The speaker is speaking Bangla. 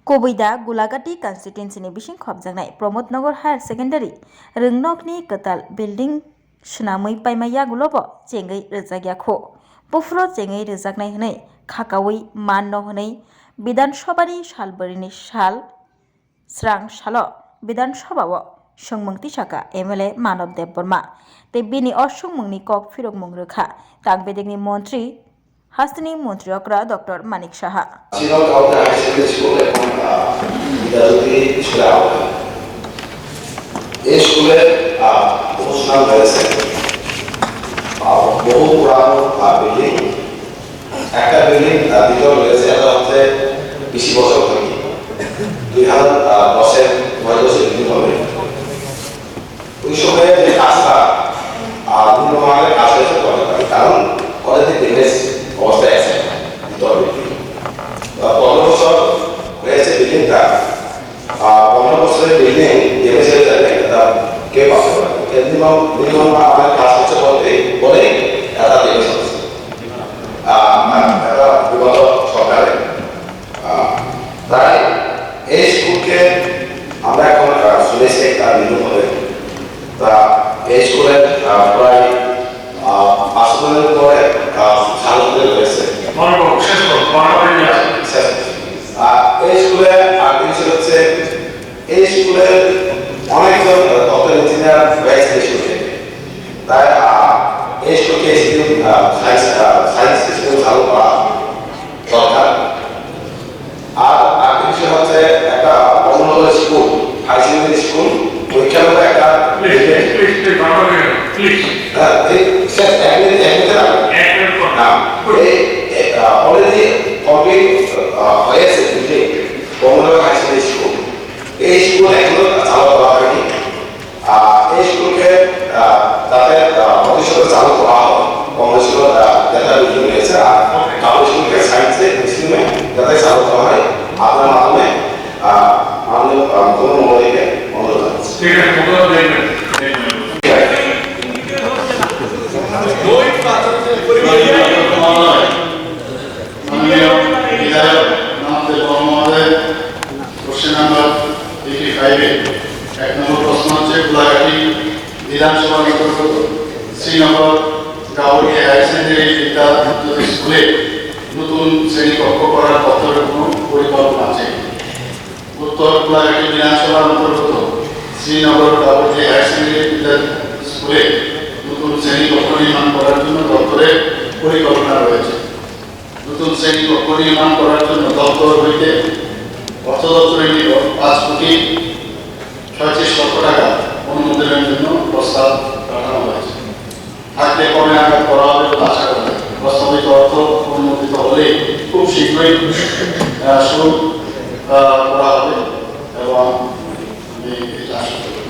Kobida Gulagati constituency ni bising khobjaknai Pramodnagar Higher Secondary Rungnockni Katal building swnamui paimaya gulobo chengai rwjakya kho bufuro chengai rwjaknai hwnai khakawi manno hwnai Bidhan Sabhani salbarini sal srang salo Bidhan Sabhao Songmung Tisaka MLA Manav Dev Burma tei bini osongmungni kok phirokmung rwkha Tangbedekni Montri Hastini Montri Okra Dr. Manik Saha এই স্কুলে অনুষ্ঠান হয়েছে বহু পুরানো বিল্ডিং একটা বিল্ডিং দ্বিতীয় রয়েছে এটা হচ্ছে 20 বছর থেকে 2010-এর 9 বিল্ডিং হবে ওই সময়ে যে কাজটা নিম্নমানের কাজ হয়েছে কারণ কলেজে ড্রেনেজ অবস্থায় আছে দ্বিতীয় বিল্ডিং 15 বছর হয়েছে বিল্ডিংটা 15 বছরের বিল্ডিং ড্যামেজ হয়ে যাবে এটা কে পাবে মিনিমাম আমাদের কাজ হচ্ছে বলে এটা ড্যামেজ হচ্ছে এটা বিগত সরকারে তাই এই স্কুলকে আমরা এখন শুনেছি একটা নির্মাণ হবে তা এই স্কুলের প্রায় 5 বছর পরে চালু হতে রয়েছে এই স্কুলে আর কিছু হচ্ছে এই স্কুলে অনেকজন ডক্টর ইঞ্জিনিয়ার হয়েছে স্কুলে তাই এই স্কুলকে সায়েন্স স্কুল চালু করা দরকার আর কিছু হচ্ছে একটা অন্যতম স্কুল হাই সেকেন্ডারি স্কুল ওইখানে একটা অলরেডি কমপ্লিট হয়েছে কমনওয়েলথ হাই সেকেন্ডারি স্কুল এই স্কুল এখনো চালু করা হয়নি এই স্কুলকে যাতে ভবিষ্যতে চালু করা হয় কংগ্রেস যেটা বিল্ডিং রয়েছে আর কাউন্সিল স্কুলকে সায়েন্সে স্ট্রিমে যাতে চালু করা হয় আপনার মাধ্যমে মাননীয় কোনো মহোদয়কে অনুরোধ জানাচ্ছি। ঠিক আছে এক নম্বর প্রশ্ন হচ্ছে গোলাঘাটি বিধানসভার অন্তর্গত শ্রীনগর গাউরিয়া হায়ার সেকেন্ডারি বিদ্যালয় স্কুলে নতুন শ্রেণীকক্ষ করার দপ্তরের কোনো পরিকল্পনা আছে? উত্তর গোলাঘাটি বিধানসভার অন্তর্গত শ্রীনগর গাউরিয়া হায়ার সেকেন্ডারি বিদ্যালয় স্কুলে নতুন শ্রেণীকক্ষ নির্মাণ করার জন্য দপ্তরের পরিকল্পনা রয়েছে। নতুন শ্রেণীকক্ষ নির্মাণ করার জন্য দপ্তর হইতে অর্থ দপ্তরে 5,36,00,000 টাকা অনুমোদনের জন্য প্রস্তাব পাঠানো হয়েছে। থাকলে কবে নাগাদ করা হবে বলে আশা করা যায়। প্রস্তাবিত অর্থ অনুমোদিত হলে খুব শীঘ্রই শুরু করা হবে এবং আমি এটা আশা করি।